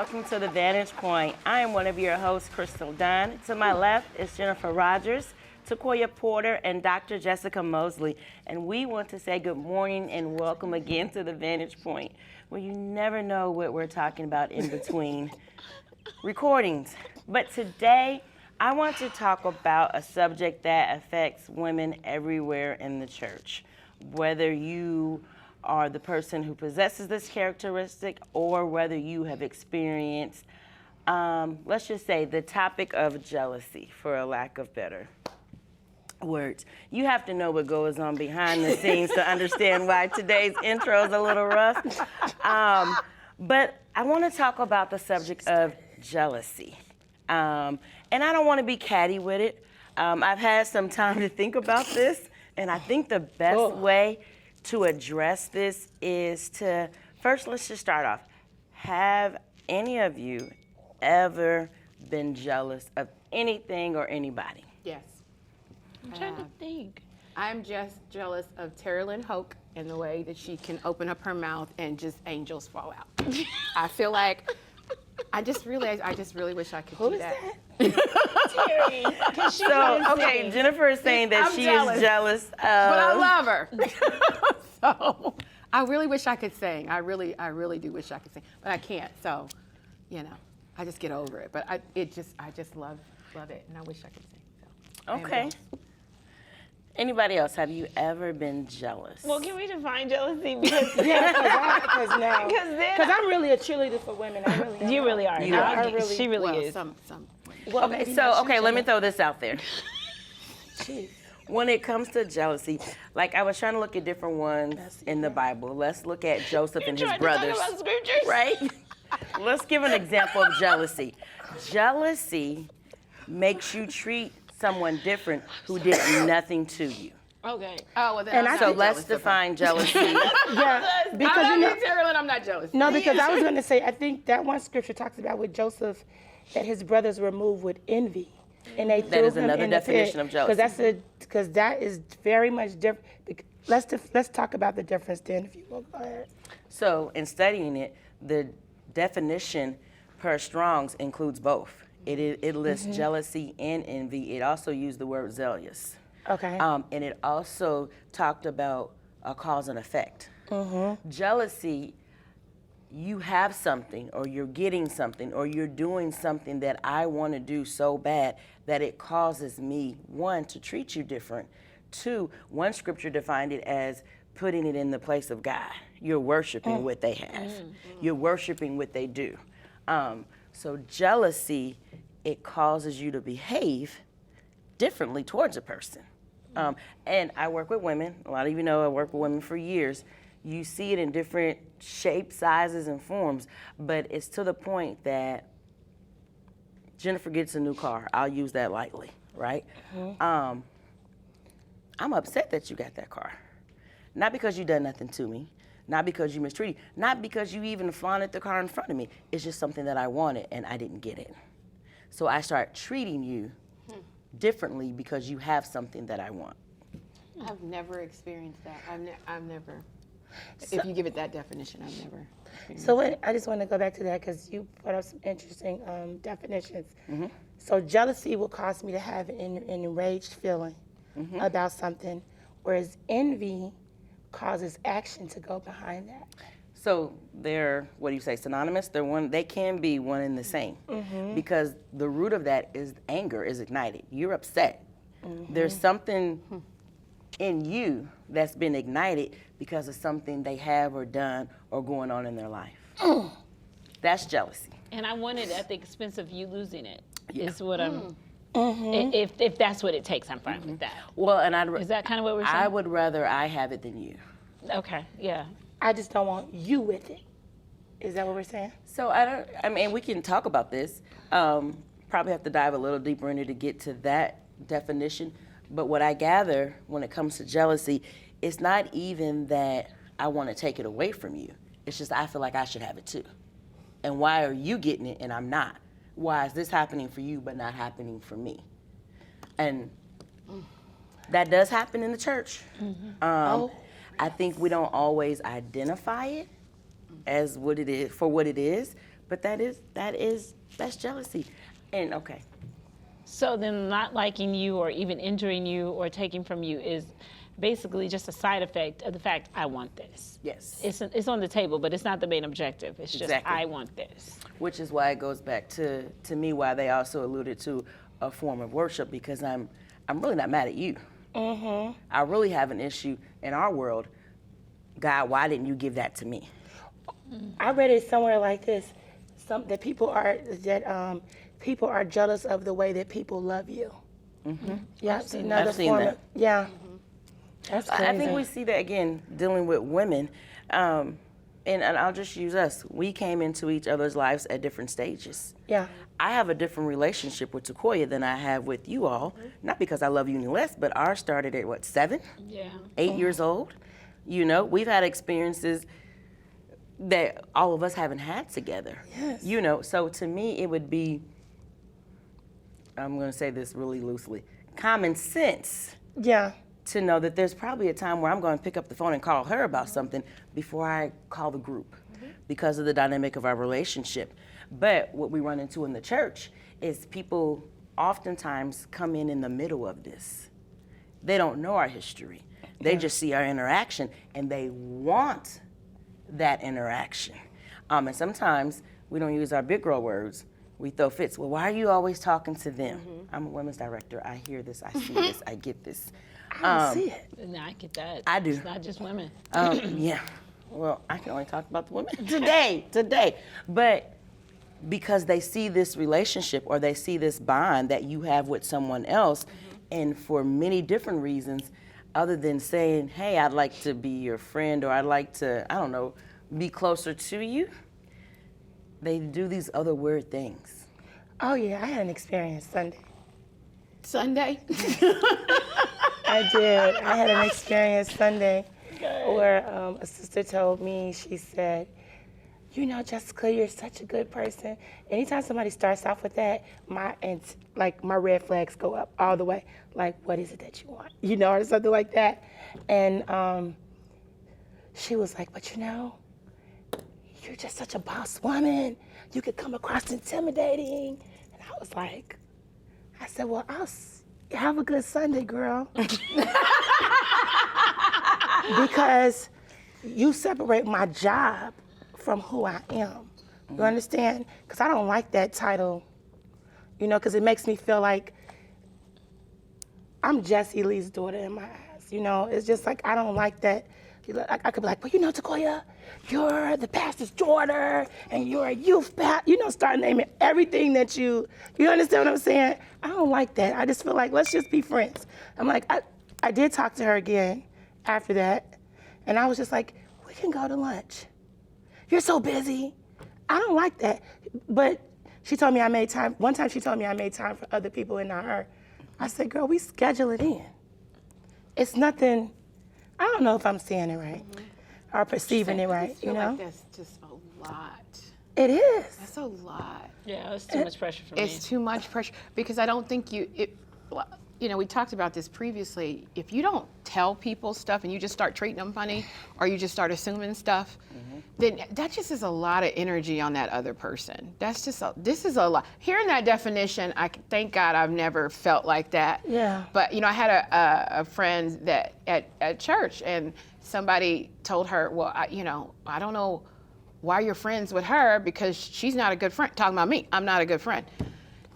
welcome to the Vantage Point. I am one of your hosts, Crystal Dunn. To my left is Jennifer Rogers, Takoya Porter, and Dr. Jessica Mosley. And we want to say good morning and welcome again to the Vantage Point, where you never know what we're talking about in between recordings. But today, I want to talk about a subject that affects women everywhere in the church. Whether you are the person who possesses this characteristic or whether you have experienced, let's just say, the topic of jealousy, for a lack of better words. You have to know what goes on behind the scenes to understand why today's intro is a little rough. But I want to talk about the subject of jealousy. And I don't want to be catty with it. I've had some time to think about this, and I think the best way to address this is to, first, let's just start off. Have any of you ever been jealous of anything or anybody? Yes. I'm trying to think. I'm just jealous of Terry Lynn Hoke and the way that she can open up her mouth and just angels fall out. I feel like I just really wish I could do that. Terry. So, okay, Jennifer is saying that I'm she jealous, is jealous of... But I love her. So I really wish I could sing. I really do wish I could sing, but I can't. So, I just get over it. But I just love it, and I wish I could sing. So, Okay. Anybody else? Have you ever been jealous? Well, can we define jealousy? Because Because then I'm really a cheerleader for women. I really am. you really are. You No, are. she really well, is. some. Okay, let me throw this out there. Jeez. When it comes to jealousy, like I was trying to look at different ones in the Bible. Let's look at Joseph and his Trying brothers. to talk about scriptures. Right? Let's give an example of jealousy. Jealousy makes you treat someone different who did nothing to you. Okay. Oh, well, then And I'm I not So think- let's jealous of her. define jealousy. Yeah, because I you know, love you, Terry Lynn. I'm not jealous. no, because I was going to say, I think that one scripture talks about with Joseph that his brothers were moved with envy, and they threw is him another in the definition pit. of jealousy. Because that is very much different. Let's talk about the difference then, if you will. Go ahead. So in studying it, the definition per Strong's includes both. It lists jealousy and envy. It also used the word zealous. Okay. And it also talked about a cause and effect. Jealousy, you have something or you're getting something or you're doing something that I want to do so bad that it causes me, one, to treat you different. Two, one scripture defined it as putting it in the place of God. You're worshiping what they have. You're worshiping what they do. So jealousy, it causes you to behave differently towards a person. And I work with women. A lot of you know I work with women for years. You see it in different shapes, sizes, and forms, but it's to the point that Jennifer gets a new car. I'll use that lightly, right? I'm upset that you got that car. Not because you done nothing to me, not because you mistreated, not because you even flaunted the car in front of me. It's just something that I wanted and I didn't get it. So I start treating you differently because you have something that I want. I've never experienced that. I've never. If you give it that definition, I've never. So I just want to go back to that because you put up some interesting definitions. So jealousy will cause me to have an enraged feeling about something, whereas envy causes action to go behind that. So they're, what do you say, synonymous? They can be one and the same because the root of that is anger is ignited. You're upset. There's something in you that's been ignited because of something they have or done or going on in their life. That's jealousy. And I want it at the expense of you losing it. Yeah. Is what I'm. If that's what it takes, I'm fine with that. Well, and Is that kind of what we're saying? I would rather I have it than you. Okay. Yeah. I just don't want you with it. Is that what we're saying? So I mean, we can talk about this. Probably have to dive a little deeper into to get to that definition. But what I gather when it comes to jealousy, it's not even that I want to take it away from you. It's just I feel like I should have it too. And why are you getting it and I'm not? Why is this happening for you but not happening for me? And that does happen in the church. I think we don't always identify it as what it is, for what it is, But that's jealousy. And okay. So then not liking you or even injuring you or taking from you is basically just a side effect of the fact I want this. Yes. It's on the table, but it's not the main objective. It's just Exactly. I want this. Which is why it goes back to me why they also alluded to a form of worship, because I'm really not mad at you. Mm-hmm. I really have an issue in our world. God, why didn't you give that to me? I read it somewhere like this: that people are jealous of the way that people love you. Mm-hmm. Yeah, I've seen that. Yeah, that's crazy. I think we see that again dealing with women, and I'll just use us. We came into each other's lives at different stages. Yeah. I have a different relationship with Takoya than I have with you all, not because I love you any less, but ours started at what, 7? Yeah. 8 years old? You know, we've had experiences that all of us haven't had together. Yes. You know, so to me it would be, I'm going to say this really loosely, common sense Yeah. to know that there's probably a time where I'm going to pick up the phone and call her about something before I call the group because of the dynamic of our relationship. But what we run into in the church is people oftentimes come in the middle of this. They don't know our history. They just see our interaction and they want that interaction. And sometimes we don't use our big girl words. We throw fits. Well, why are you always talking to them? I'm a women's director. I hear this. I see this. I get this. I don't see it. No, I get that. I do. It's not just women. Yeah. Well, I can only talk about the women today. But because they see this relationship or they see this bond that you have with someone else, and for many different reasons, other than saying, hey, I'd like to be your friend or I'd like to, I don't know, be closer to you, they do these other weird things. Oh yeah, I had an experience Sunday. Sunday? I did. I had an experience Sunday where a sister told me, she said, you know, Jessica, you're such a good person. Anytime somebody starts off with that, my red flags go up all the way. Like, what is it that you want? You know, or something like that. And she was like, but you know, you're just such a boss woman. You could come across intimidating. And I was like, I said, well, have a good Sunday, girl. Because you separate my job from who I am. You understand? Because I don't like that title, you know, because it makes me feel like I'm Jesse Lee's daughter in my eyes. You know, it's just like, I don't like that. I could be like, well, you know, Takoya, you're the pastor's daughter, and you're a youth pastor. You know, start naming everything that you understand what I'm saying? I don't like that. I just feel like, let's just be friends. I'm like, I did talk to her again after that, and I was just like, we can go to lunch. You're so busy. I don't like that. But she told me I made time. One time she told me I made time for other people and not her. I said, girl, we schedule it in. It's nothing, I don't know if I'm saying it right or perceiving it right, you know? Like that's just a lot. It is. That's a lot. Yeah, it's too much pressure for me. It's too much pressure because I don't think you know, we talked about this previously. If you don't tell people stuff and you just start treating them funny or you just start assuming stuff, then that just is a lot of energy on that other person. This is a lot. Hearing that definition, thank God I've never felt like that. Yeah. But, you know, I had a friend that at church and somebody told her, well, I don't know why you're friends with her because she's not a good friend. Talking about me, I'm not a good friend.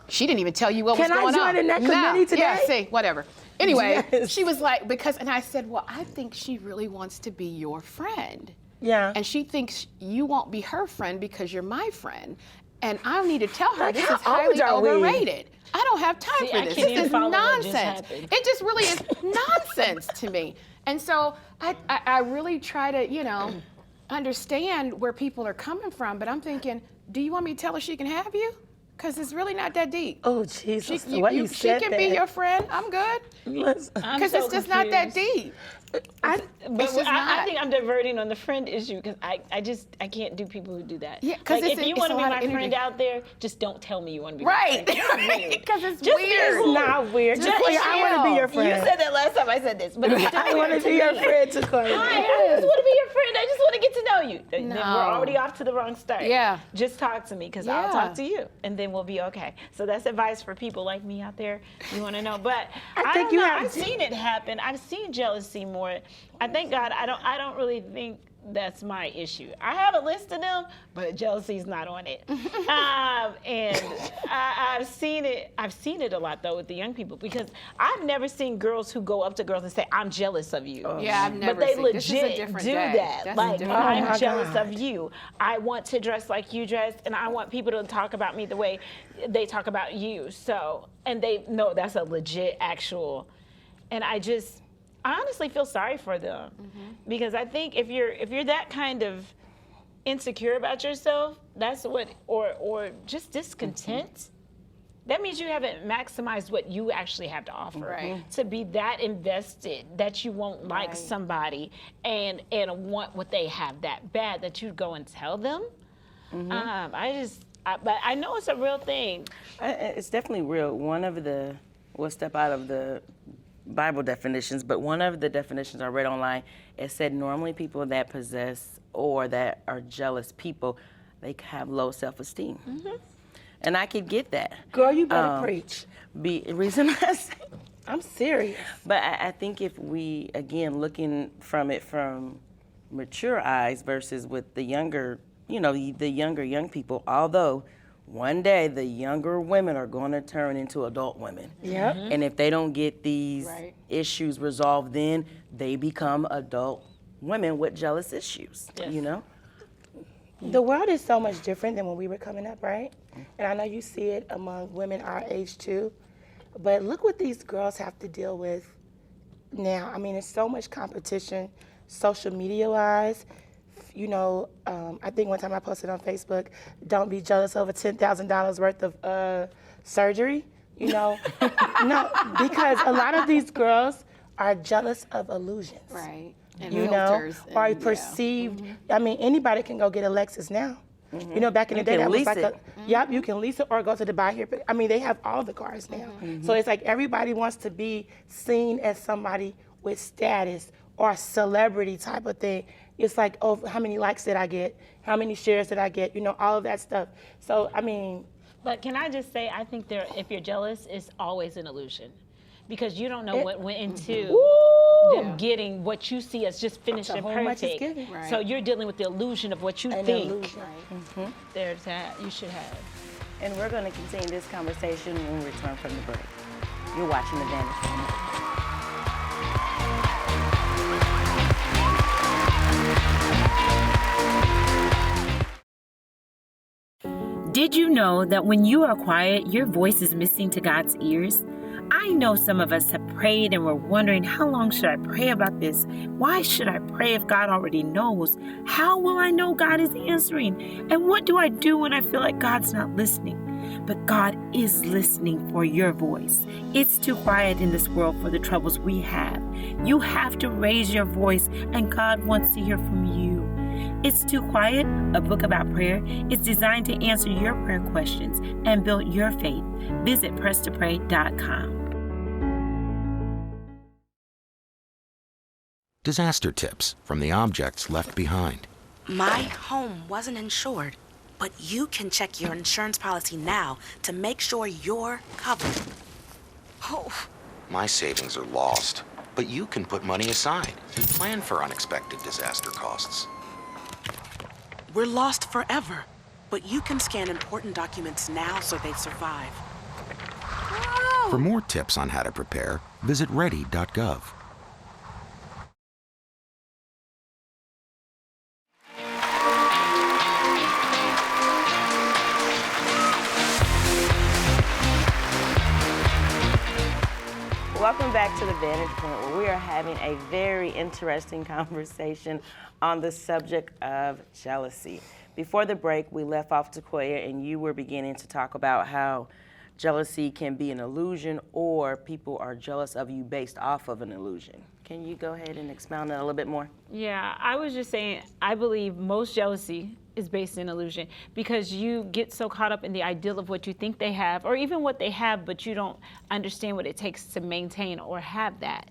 She didn't even tell you what was going on. Can I join in that committee today? Yeah, see, whatever. Anyway, Yes. she was like, and I said, well, I think she really wants to be your friend. Yeah. And she thinks you won't be her friend because you're my friend. And I need to tell her Like, this how is highly old are we? overrated. I don't have time See, for I this. can't This even is follow what just nonsense. happened. It just really is nonsense to me. And so I really try to, you know, understand where people are coming from. But I'm thinking, do you want me to tell her she can have you? Because it's really not that deep. Oh, Jesus. She, The way you she said can that. be your friend. I'm good. Listen. I'm Because so it's just not that confused. deep. But It's just I not. think I'm diverting on the friend issue because I can't do people who do that. Yeah, 'cause like it's if you a want to be lot my of friend energy. out there, just don't tell me you want to be Right. my friend. It's weird. Because it's Just be weird. cool. Not weird. Just Sequoia, I want to be your friend. You said that last time I said this, but it's still I want weird to be your me. friend, Sequoia. Hi, I just want to be your friend. I just want to get to know you. Then No. we're already off to the wrong start. Yeah. Just talk to me because I'll Yeah. talk to you, and then we'll be okay. So that's advice for people like me out there. You want to know, but I I think don't you know. have I've to- seen it happen. I've seen jealousy more. I thank God. I don't really think that's my issue. I have a list of them, but jealousy's not on it. And I've seen it. I've seen it a lot though with the young people because I've never seen girls who go up to girls and say, "I'm jealous of you." Yeah, I've never But they seen. legit This is a different do day. that. That's a Like, different day. Oh I'm my jealous God. of you. I want to dress like you dress, and I want people to talk about me the way they talk about you. So, and they know that's a legit, actual. And I honestly feel sorry for them because I think if you're that kind of insecure about yourself, that's what, or just discontent. That means you haven't maximized what you actually have to offer. Right. To be that invested that you won't like Right. somebody and want what they have that bad that you go and tell them. But I know it's a real thing. It's definitely real. We'll step out of the Bible definitions, but one of the definitions I read online, it said normally people that possess or that are jealous people, they have low self-esteem. And I could get that. Girl, you better preach. Reason I say, I'm serious. but I think if we, again, looking from it from mature eyes versus with the younger, the younger young people, although one day the younger women are going to turn into adult women. Yep. And if they don't get these Right. issues resolved, then they become adult women with jealous issues, Yes. The world is so much different than when we were coming up, right? And I know you see it among women our age too. But look what these girls have to deal with now. I mean, it's so much competition, social media-wise. I think one time I posted on Facebook, don't be jealous over $10,000 worth of surgery. No, because a lot of these girls are jealous of illusions. Right. And You filters know, or and, yeah. perceived. I mean, anybody can go get a Lexus now. Back in the You day, can that was lease like it. yep, you can lease it or go to the buy here. I mean, they have all the cars now. So it's like everybody wants to be seen as somebody with status or a celebrity type of thing. It's like, oh, how many likes did I get? How many shares did I get? all of that stuff. So, I mean, But can I just say, I think if you're jealous, it's always an illusion. Because you don't know what went into them getting what you see as just finished To and whom much is perfect. given. Right. So you're dealing with the illusion of what you an think illusion. there's that you should have. And we're going to continue this conversation when we return from the break. You're watching The Vantage Point. Did you know that when you are quiet, your voice is missing to God's ears? I know some of us have prayed and we're wondering, how long should I pray about this? Why should I pray if God already knows? How will I know God is answering? And what do I do when I feel like God's not listening? But God is listening for your voice. It's too quiet in this world for the troubles we have. You have to raise your voice, and God wants to hear from you. It's Too Quiet, a book about prayer. It's designed to answer your prayer questions and build your faith. Visit presstopray.com. Disaster tips from the objects left behind. My home wasn't insured, but you can check your insurance policy now to make sure you're covered. Oh, My savings are lost, but you can put money aside and plan for unexpected disaster costs. we're lost forever, but you can scan important documents now so they survive. For more tips on how to prepare, visit ready.gov. Welcome back to The Vantage Point, where we are having a very interesting conversation on the subject of jealousy. before the break, we left off Takoya, and you were beginning to talk about how jealousy can be an illusion, or people are jealous of you based off of an illusion. Can you go ahead and expound that a little bit more? Yeah, I was just saying, I believe most jealousy is based in illusion, because you get so caught up in the ideal of what you think they have, or even what they have, but you don't understand what it takes to maintain or have that.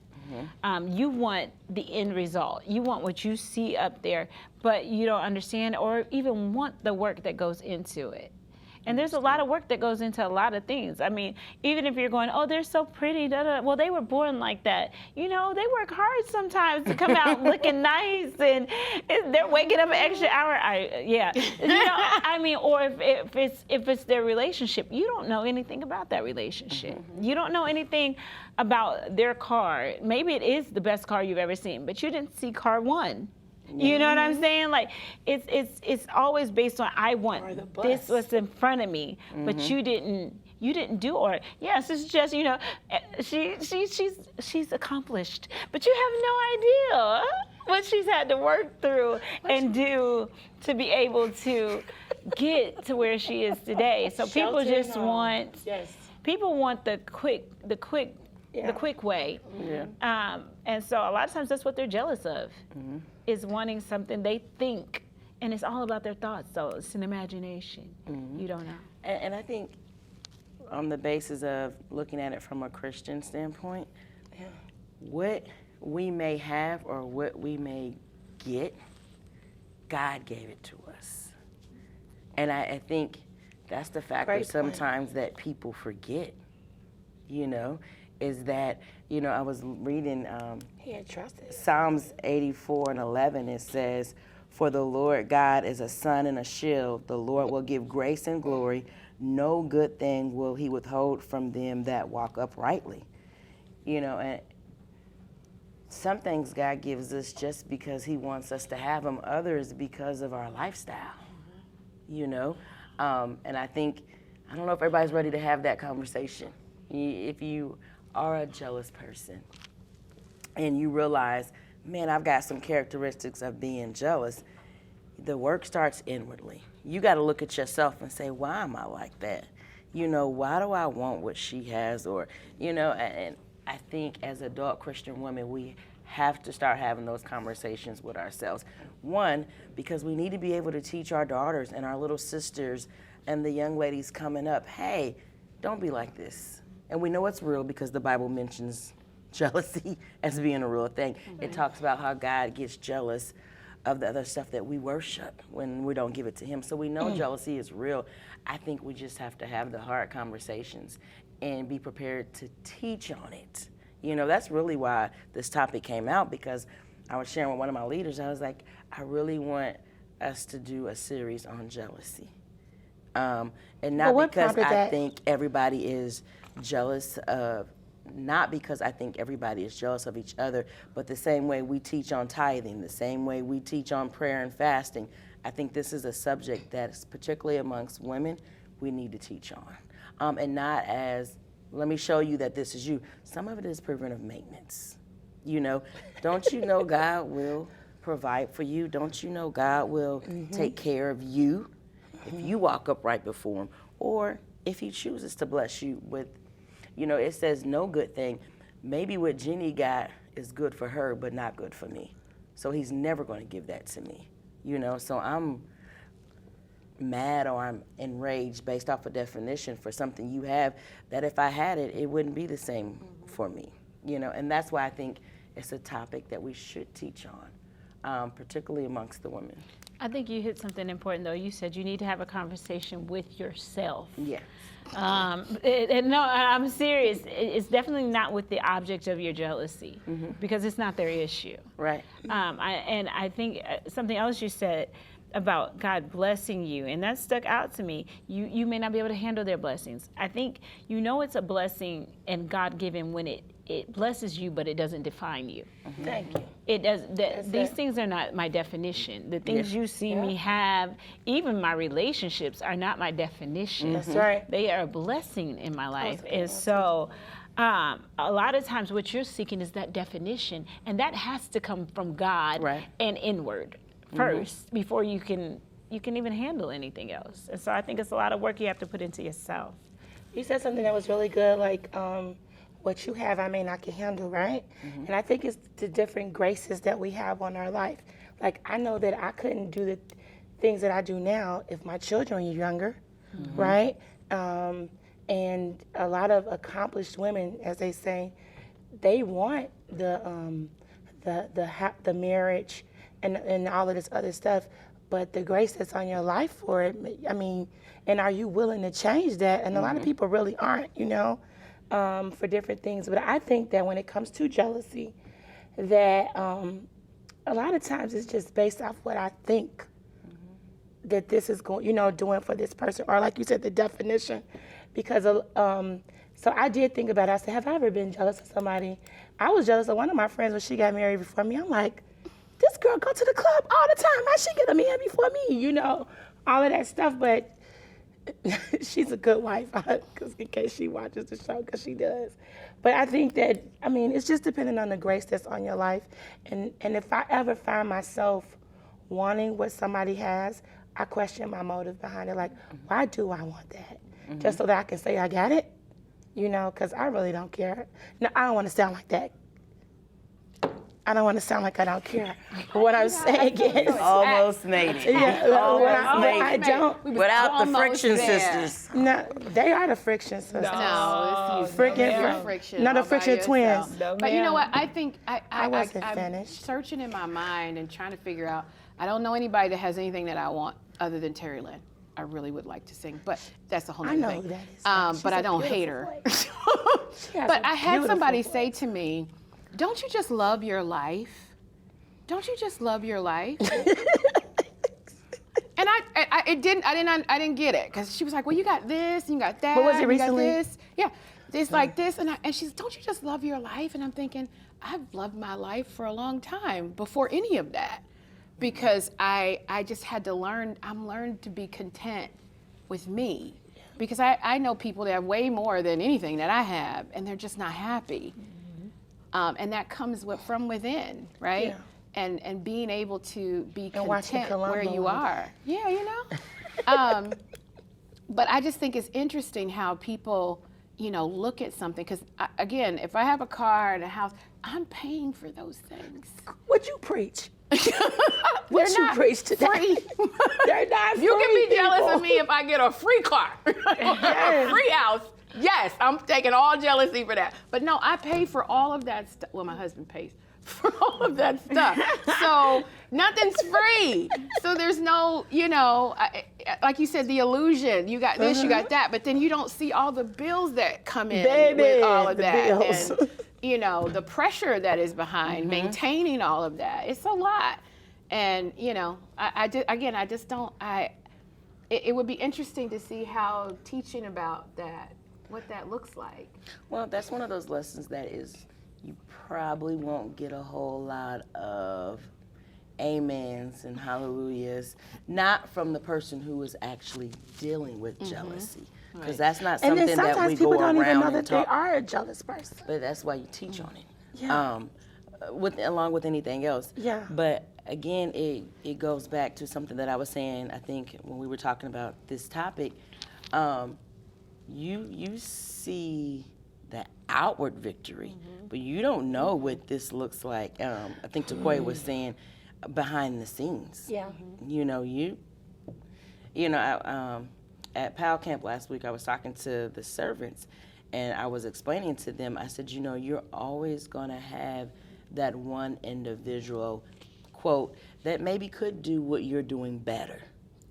You want the end result. You want what you see up there, but you don't understand or even want the work that goes into it. And there's a lot of work that goes into a lot of things. I mean, even if you're going, oh, they're so pretty, da, da. Well, they were born like that. You know, they work hard sometimes to come out looking nice, and they're waking up an extra hour. You know, I mean, or if it's their relationship, you don't know anything about that relationship. You don't know anything about their car. Maybe it is the best car you've ever seen, but you didn't see car one. You know what I'm saying? Like, it's always based on, I want this was in front of me, but you didn't do, or yes, it's just, you know, she's accomplished, but you have no idea what she's had to work through and do to be able to get to where she is today. So people just want, people want the quick way. Yeah. And so a lot of times that's what they're jealous of, is wanting something they think, and it's all about their thoughts. So it's an imagination. You don't know. And I think on the basis of looking at it from a Christian standpoint, what we may have or what we may get, God gave it to us. And I think that's the factor sometimes that people forget, you know, is that, you know, I was reading Psalms 84:11. It says, "For the Lord God is a sun and a shield. The Lord will give grace and glory. No good thing will he withhold from them that walk uprightly." You know, and some things God gives us just because he wants us to have them, others because of our lifestyle, you know. And I think, I don't know if everybody's ready to have that conversation. If you are a jealous person and you realize, man, I've got some characteristics of being jealous, the work starts inwardly. You got to look at yourself and say, why am I like that? You know, why do I want what she has? Or, you know, and I think as adult Christian women, we have to start having those conversations with ourselves. One, because we need to be able to teach our daughters and our little sisters and the young ladies coming up, hey, don't be like this. And we know it's real because the Bible mentions jealousy as being a real thing. It talks about how God gets jealous of the other stuff that we worship when we don't give it to him. So we know jealousy is real. I think we just have to have the hard conversations and be prepared to teach on it. You know, that's really why this topic came out, because I was sharing with one of my leaders, I was like, I really want us to do a series on jealousy. And not because I think everybody is jealous of, not because I think everybody is jealous of each other, but the same way we teach on tithing, the same way we teach on prayer and fasting, I think this is a subject that's particularly amongst women we need to teach on. And not as, let me show you that this is you. Some of it is preventive maintenance. You know, don't you know God will provide for you? Don't you know God will take care of you if you walk upright before him? Or if he chooses to bless you with, you know, it says no good thing. Maybe what Jenny got is good for her, but not good for me. So he's never going to give that to me, you know? So I'm mad or I'm enraged based off a definition for something you have that if I had it, it wouldn't be the same for me, you know? And that's why I think it's a topic that we should teach on, particularly amongst the women. I think you hit something important, though. You said you need to have a conversation with yourself. Yeah. And no, I'm serious. It's definitely not with the object of your jealousy, because it's not their issue. Right. I think something else you said about God blessing you, and that stuck out to me. You may not be able to handle their blessings. I think you know it's a blessing and God-given when it blesses you, but it doesn't define you. Thank you. It does. These things are not my definition. The things you see me have, even my relationships, are not my definition. That's right. They are a blessing in my life. And so a lot of times what you're seeking is that definition, and that has to come from God and inward first before you can you can even handle anything else. And so I think it's a lot of work you have to put into yourself. You said something that was really good, like what you have, I may not can handle, right? And I think it's the different graces that we have on our life. Like, I know that I couldn't do the things that I do now if my children were younger, right? And a lot of accomplished women, as they say, they want the marriage and all of this other stuff, but the grace that's on your life for it, I mean, and are you willing to change that? And a lot of people really aren't, you know, for different things. But I think that when it comes to jealousy, that a lot of times it's just based off what I think that this is going, you know, doing for this person, or like you said, the definition. Because so I did think about it. I said, have I ever been jealous of somebody? I was jealous of one of my friends when she got married before me. I'm like, this girl go to the club all the time. How she get a man before me? You know, all of that stuff. But she's a good wife, because in case she watches the show, because she does. But I think that, I mean, it's just depending on the grace that's on your life. And if I ever find myself wanting what somebody has, I question my motive behind it. Like, why do I want that? Just so that I can say I got it? You know, because I really don't care. No, I don't want to sound like that. I don't want to sound like I don't care. But what I'm saying is, Almost made it. I don't. Without the almost friction there. sisters. No, they are the friction sisters. No, it's you. Freaking friction. No, the all by friction yourself. twins. No, But you know ma'am. what? I think I wasn't I'm finished. searching in my mind and trying to figure out. I don't know anybody that has anything that I want other than Terry Lynn. I really would like to sing, but that's a whole I nother know thing. who that is. She's But I a don't hate beautiful her. voice. She has But a I had somebody beautiful say to me, "Don't you just love your life? Don't you just love your life?" And I didn't get it, because she was like, "Well, you got this, you got that, But was it you recently? got this, yeah, this like this," and she's, "Don't you just love your life?" And I'm thinking, I've loved my life for a long time before any of that, because I just had to learn. I'm learned to be content with me, because I know people that have way more than anything that I have, and they're just not happy, and that comes from within, right? Yeah. And being able to be And watching content where Columbo you all day. are. Yeah, you know. But I just think it's interesting how people, you know, look at something. Because again, if I have a car and a house, I'm paying for those things. What you preach? They're What you not preach today? free. They're not You can free, be jealous people. of me if I get a free car, a free house. Yes, I'm taking all jealousy for that. But no, I pay for all of that stuff. Well, my husband pays for all of that stuff. So nothing's free. So there's no, you know, like you said, the illusion. You got this, you got that, but then you don't see all the bills that come in Baby, with all of the that. bills. And, you know, the pressure that is behind maintaining all of that. It's a lot. And, you know, it would be interesting to see how teaching about that, what that looks like. Well, that's one of those lessons that is, you probably won't get a whole lot of amens and hallelujahs, not from the person who is actually dealing with jealousy. Because that's not And something then that sometimes we go people don't even around know and that they talk. are a jealous person. But that's why you teach on it. Yeah. Along with anything else. Yeah. But again, it goes back to something that I was saying, I think, when we were talking about this topic. You see the outward victory, but you don't know what this looks like. I think Takoya was saying behind the scenes. Yeah. You know, at PAL camp last week, I was talking to the servants, and I was explaining to them, I said, you know, you're always going to have that one individual, quote, that maybe could do what you're doing better.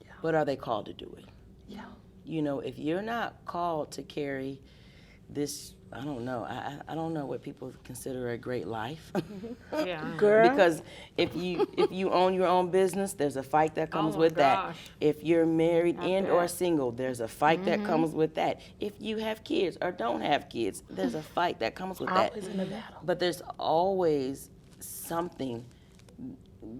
Yeah. But are they called to do it? Yeah. You know, if you're not called to carry this, I don't know. I don't know what people consider a great life. Yeah. Girl. Because if you own your own business, there's a fight that comes my with that. gosh. If you're married or bet. single, there's a fight that comes with that. If you have kids or don't have kids, there's a fight that comes with that. Always in a battle. But there's always something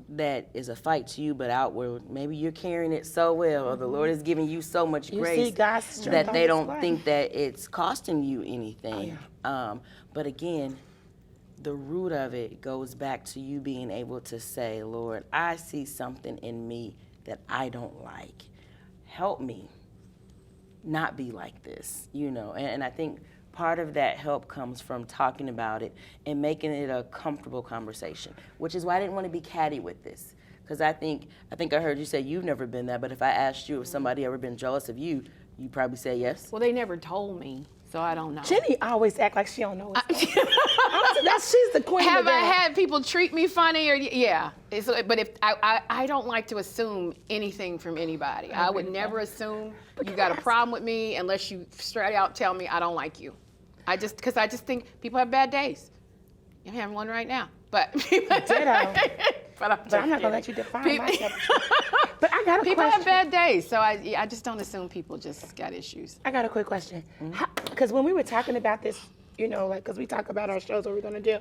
that is a fight to you, but outward, maybe you're carrying it so well, or the Lord is giving you so much You grace see God's strength that on they display. don't think that it's costing you anything. But again, the root of it goes back to you being able to say, Lord, I see something in me that I don't like. Help me not be like this, you know. And I think part of that help comes from talking about it and making it a comfortable conversation, which is why I didn't want to be catty with this. Because I think I heard you say you've never been that, but if I asked you if somebody ever been jealous of you, you'd probably say yes. Well, they never told me, so I don't know. Jenny always act like she don't know what's going on. She's the queen Have of that. I had people treat me funny? Or yeah. But if I don't like to assume anything from anybody. I would never assume you got a problem with me unless you straight out tell me I don't like you. Because I just think people have bad days. I'm having one right now. But Ditto. But I'm But I'm not gonna let you define myself. But I got a People question. have bad days, so I just don't assume people just got issues. I got a quick question. Because when we were talking about this, you know, like, because we talk about our shows, what we're gonna do.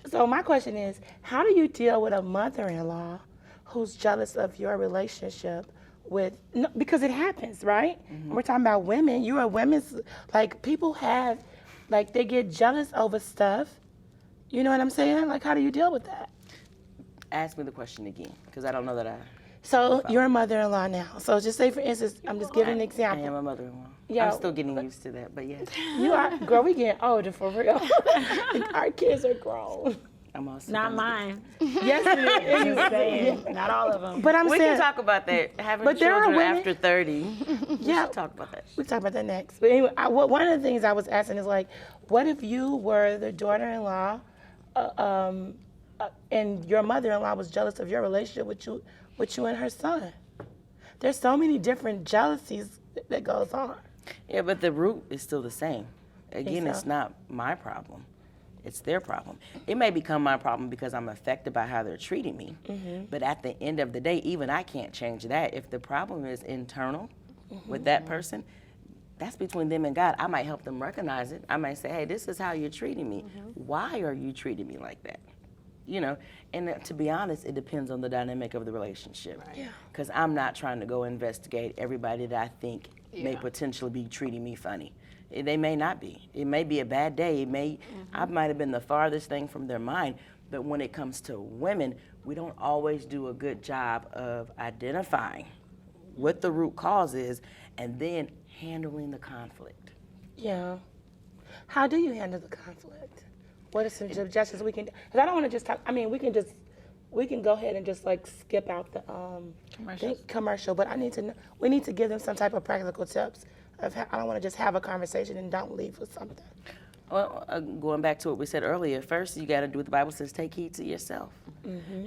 So my question is, how do you deal with a mother-in-law who's jealous of your relationship with? No, because it happens, right? We're talking about women. You are women's, like, people have, like, they get jealous over stuff. You know what I'm saying? Like, how do you deal with that? Ask me the question again, because I don't know that I. So you're a mother-in-law now. So just say, for instance, I'm just giving an I example. am a mother-in-law. Yeah, I'm still getting used to that, but yes, You are, girl, we getting older for real. Our kids are grown. I'm also. Not mine. Yes, it is. Just saying, not all of them. But I'm We saying, can talk about that. Having But there are children women- after 30. We Yeah. should talk about that. we'll talk about that next. But anyway, one of the things I was asking is like, what if you were the daughter-in-law, and your mother-in-law was jealous of your relationship with you and her son? There's so many different jealousies that goes on. Yeah, but the root is still the same. Again, so? it's not my problem. It's their problem. It may become my problem because I'm affected by how they're treating me. But at the end of the day, even I can't change that. If the problem is internal with that person, that's between them and God. I might help them recognize it. I might say, hey, this is how you're treating me. Why are you treating me like that? You know, and to be honest, it depends on the dynamic of the relationship. Because I'm not trying to go investigate everybody that I think may potentially be treating me funny. They may not be. It may be a bad day. It may, I might have been the farthest thing from their mind. But when it comes to women, we don't always do a good job of identifying what the root cause is and then handling the conflict. Yeah. How do you handle the conflict? What are some suggestions we can? Because I don't want to just talk. I mean, we can go ahead and just like skip out the commercial. But I need to know. We need to give them some type of practical tips. I don't want to just have a conversation and don't leave with something. Well, going back to what we said earlier, first you got to do what the Bible says, take heed to yourself.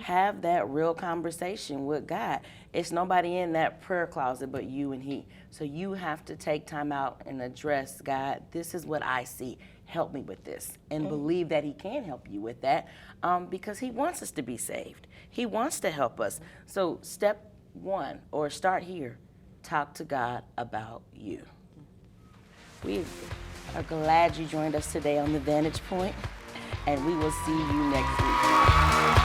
Have that real conversation with God. It's nobody in that prayer closet but you and he. So you have to take time out and address, God, this is what I see. Help me with this. And believe that he can help you with that because he wants us to be saved. He wants to help us. So step one, or start here, talk to God about you. We are glad you joined us today on The Vantage Point, and we will see you next week.